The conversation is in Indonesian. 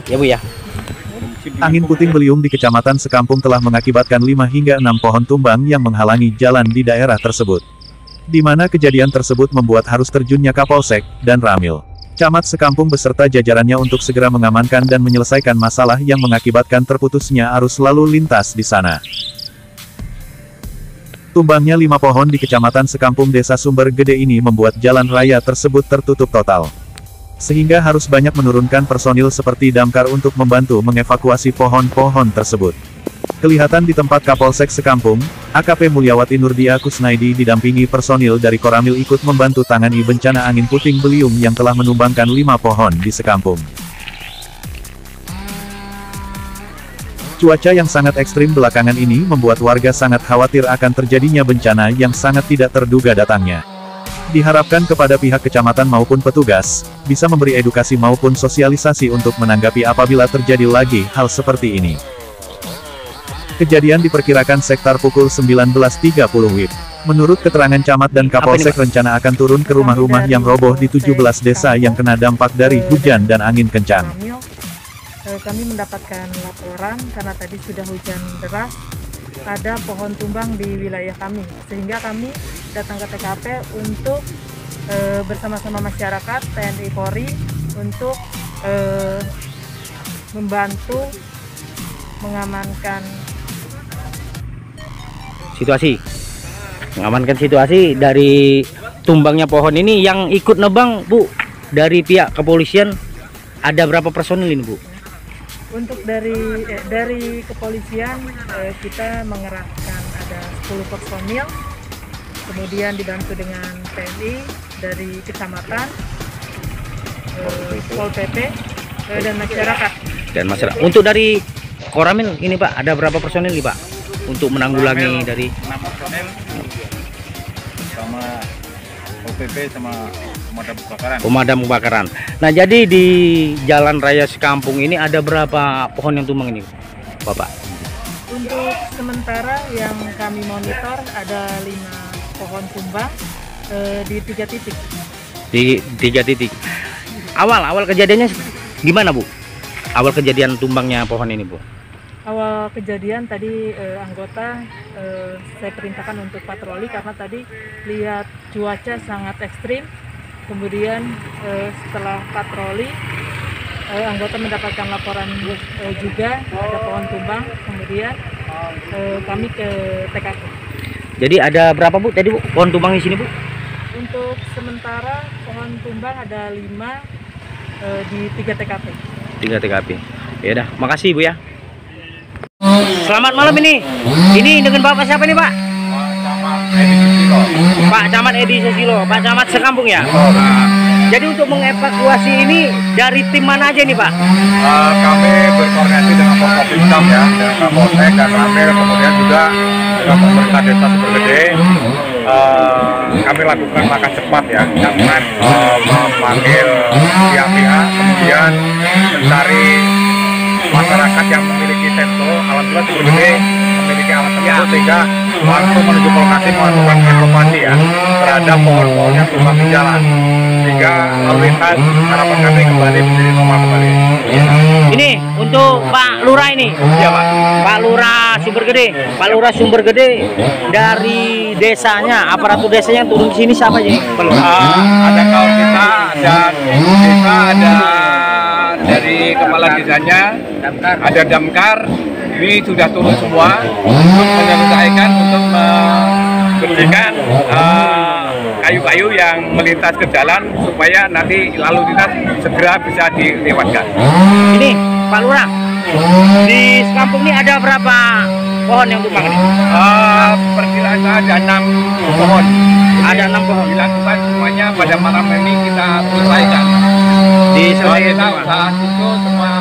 Ya Bu ya. Angin puting beliung di Kecamatan Sekampung telah mengakibatkan 5 hingga 6 pohon tumbang yang menghalangi jalan di daerah tersebut. Di mana kejadian tersebut membuat harus terjunnya Kapolsek dan Ramil Camat Sekampung beserta jajarannya untuk segera mengamankan dan menyelesaikan masalah yang mengakibatkan terputusnya arus lalu lintas di sana. Tumbangnya 5 pohon di Kecamatan Sekampung Desa Sumber Gede ini membuat jalan raya tersebut tertutup total. Sehingga harus banyak menurunkan personil seperti damkar untuk membantu mengevakuasi pohon-pohon tersebut. Kelihatan di tempat Kapolsek Sekampung, AKP Mulyawati Nurdia Kusnaidi didampingi personil dari Koramil ikut membantu tangani bencana angin puting beliung yang telah menumbangkan 5 pohon di Sekampung. Cuaca yang sangat ekstrim belakangan ini membuat warga sangat khawatir akan terjadinya bencana yang sangat tidak terduga datangnya. Diharapkan kepada pihak kecamatan maupun petugas, bisa memberi edukasi maupun sosialisasi untuk menanggapi apabila terjadi lagi hal seperti ini. Kejadian diperkirakan sekitar pukul 19.30 WIB. Menurut keterangan camat dan Kapolsek rencana akan turun ke rumah-rumah yang roboh di 17 desa yang kena dampak dari hujan dan angin kencang. Kami mendapatkan laporan karena tadi sudah hujan deras, ada pohon tumbang di wilayah kami, sehingga kami datang ke TKP untuk bersama-sama masyarakat, TNI Polri, untuk membantu mengamankan situasi dari tumbangnya pohon ini. Yang ikut nebang Bu, dari pihak kepolisian ada berapa personil ini Bu? Untuk dari kepolisian kita mengerahkan ada 10 personil, kemudian dibantu dengan TNI dari kecamatan, Pol PP, dan masyarakat. Untuk dari Koramil ini Pak, ada berapa personil nih Pak untuk menanggulangi dari 6 personil sama Pol PP sama pemadam kebakaran. Nah, jadi di Jalan Raya Sekampung ini ada berapa pohon yang tumbang ini, Bapak? Untuk sementara yang kami monitor ada 5 pohon tumbang di 3 titik. Di 3 titik. Awal kejadiannya gimana, Bu? Awal kejadian tumbangnya pohon ini, Bu? Awal kejadian tadi anggota saya perintahkan untuk patroli karena tadi lihat cuaca sangat ekstrim. Kemudian setelah patroli, anggota mendapatkan laporan juga ada pohon tumbang. Kemudian kami ke TKP. Jadi ada berapa Bu tadi Bu pohon tumbang di sini Bu? Untuk sementara pohon tumbang ada 5 di 3 TKP. 3 TKP. Ya udah, makasih Bu ya. Selamat malam ini. Ini dengan Bapak siapa nih Pak? Pak Camat Edi Susilo, Pak Camat Sekampung ya. Jadi untuk mengevakuasi ini dari tim mana aja nih Pak? Kami berkoordinasi dengan Polkom ya, dengan Kapolsek dan Ramil, kemudian juga dengan pemerintah desa Sumber Gede. Kami lakukan langkah cepat ya, dengan memanggil pihak-pihak, kemudian mencari masyarakat yang memiliki sensor. Alhamdulillah Sumber Gede memiliki alat tersebut sehingga langsung menuju ke lokasi melakukan evakuasi ya terhadap pohon-pohon yang tumbang di jalan, sehingga lalu lintas harapan kami kembali menjadi normal kembali. Ini untuk Pak Lurah ini. Iya Pak. Pak Lurah Sumber Gede. Pak Lurah Sumber Gede dari desanya, aparatur desanya turun ke sini siapa aja? Ada kawan kita, ada desa, ada dari kepala desanya, ada damkar. Ini sudah turun semua untuk menyelesaikan, untuk membersihkan kayu-kayu yang melintas ke jalan supaya nanti lalu lintas segera bisa dilewatkan. Ini Pak Lurah, di Sekampung ini ada berapa pohon yang tumbang ini? Perkiraan ada 6 pohon. Ada 6 pohon. Dilakukan semuanya pada malam ini kita selesaikan. Diselesaikan kita usaha itu semua